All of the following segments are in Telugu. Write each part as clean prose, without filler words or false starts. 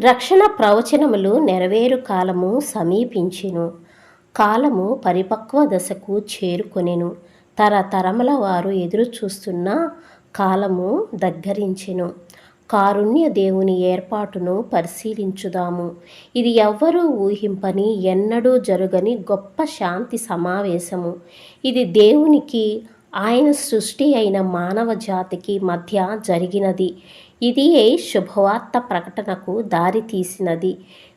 రక్షణ ప్రవచనములు నెరవేరు కాలము సమీపించెను. కాలము పరిపక్వ దశకు చేరుకొనెను. తరతరముల వారు ఎదురు చూస్తున్న కాలము దగ్గరించెను. కారుణ్య దేవుని ఏర్పాటును పరిశీలించుదాము. ఇది ఎవ్వరూ ఊహింపని, ఎన్నడూ జరుగని గొప్ప శాంతి సమావేశము. ఇది దేవునికి, ఆయన సృష్టి అయిన మానవ జాతికి మధ్య జరిగినది. ఇది శుభవార్త ప్రకటనకు దారి తీసినది.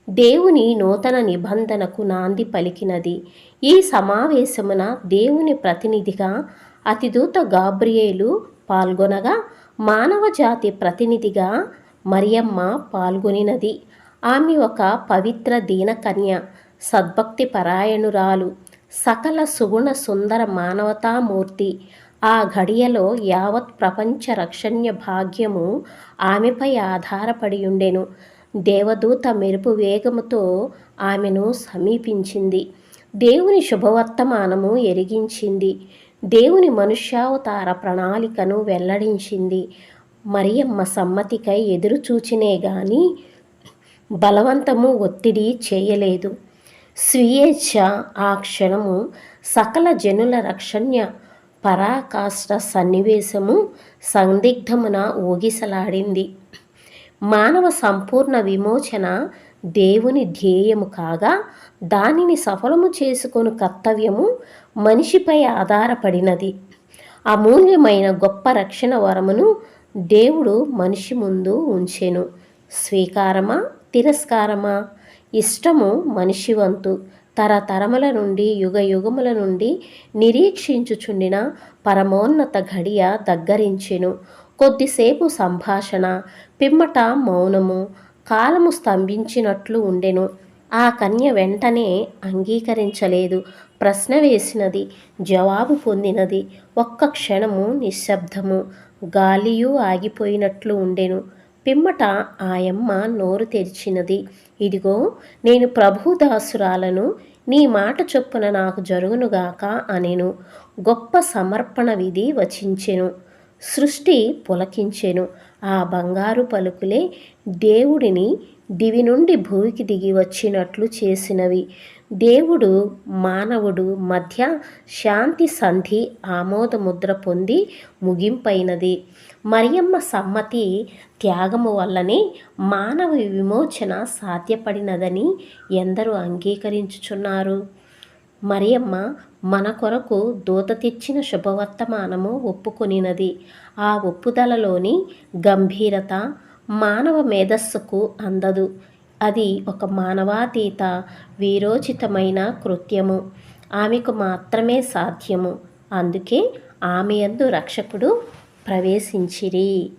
దేవుని నూతన నిబంధనకు నాంది పలికినది. ఈ సమావేశమున దేవుని ప్రతినిధిగా అతిదూత గాబ్రియేలు పాల్గొనగా, మానవ జాతి ప్రతినిధిగా మరియమ్మ పాల్గొనినది. ఆమె ఒక పవిత్ర దీనకన్య, సద్భక్తి పరాయణురాలు, సకల సుగుణ సుందర మానవతామూర్తి. ఆ ఘడియలో యావత్ ప్రపంచ రక్షణ్య భాగ్యము ఆమెపై ఆధారపడి ఉండెను. దేవదూత మెరుపు వేగముతో ఆమెను సమీపించింది. దేవుని శుభవర్తమానము ఎరిగించింది. దేవుని మనుష్యావతార ప్రణాళికను వెల్లడించింది. మరియమ్మ సమ్మతికై ఎదురుచూచినే గాని బలవంతము ఒత్తిడి చేయలేదు. స్వీయేచ్ఛ ఆ క్షణము సకల జనుల రక్షణ్య పరాకాష్ఠ సన్నివేశము సందిగ్ధమున ఊగిసలాడింది. మానవ సంపూర్ణ విమోచన దేవుని ధ్యేయము కాగా, దానిని సఫలము చేసుకొను కర్తవ్యము మనిషిపై ఆధారపడినది. అమూల్యమైన గొప్ప రక్షణ వరమును దేవుడు మనిషి ముందు ఉంచెను. స్వీకారమా, తిరస్కారమా? ఇష్టము మనిషి వంతు. తరతరముల నుండి, యుగ యుగముల నుండి నిరీక్షించుచుండిన పరమోన్నత ఘడియ దగ్గరించెను. కొద్దిసేపు సంభాషణ, పిమ్మట మౌనము. కాలము స్తంభించినట్లు ఉండెను. ఆ కన్య వెంటనే అంగీకరించలేదు. ప్రశ్న వేసినది, జవాబు పొందినది. ఒక్క క్షణము నిశ్శబ్దము. గాలియు ఆగిపోయినట్లు ఉండెను. పిమ్మట ఆయమ్మ నోరు తెరిచినది. ఇదిగో, నేను ప్రభుదాసురాలను, నీ మాట చొప్పున నాకు జరుగునుగాక అనెను. గొప్ప సమర్పణ విధి వచించెను. సృష్టి పులకించెను. ఆ బంగారు పలుకులే దేవుడిని దివి నుండి భూమికి దిగి వచ్చినట్లు చేసినవి. దేవుడు మానవుడు మధ్య శాంతి సంధి ఆమోదముద్ర పొంది ముగింపైనది. మరియమ్మ సమ్మతి త్యాగము వల్లనే మానవ విమోచన సాధ్యపడినదని ఎందరూ అంగీకరించుచున్నారు. మరియమ్మ మన కొరకు దూత తెచ్చిన శుభవర్తమానము ఒప్పుకొనినది. ఆ ఒప్పుదలలోని గంభీరత మానవ మేధస్సుకు అందదు. అది ఒక మానవాతీత వీరోచితమైన కృత్యము. ఆమెకు మాత్రమే సాధ్యము. అందుకే ఆమె యందు రక్షకుడు ప్రవేశించిరి.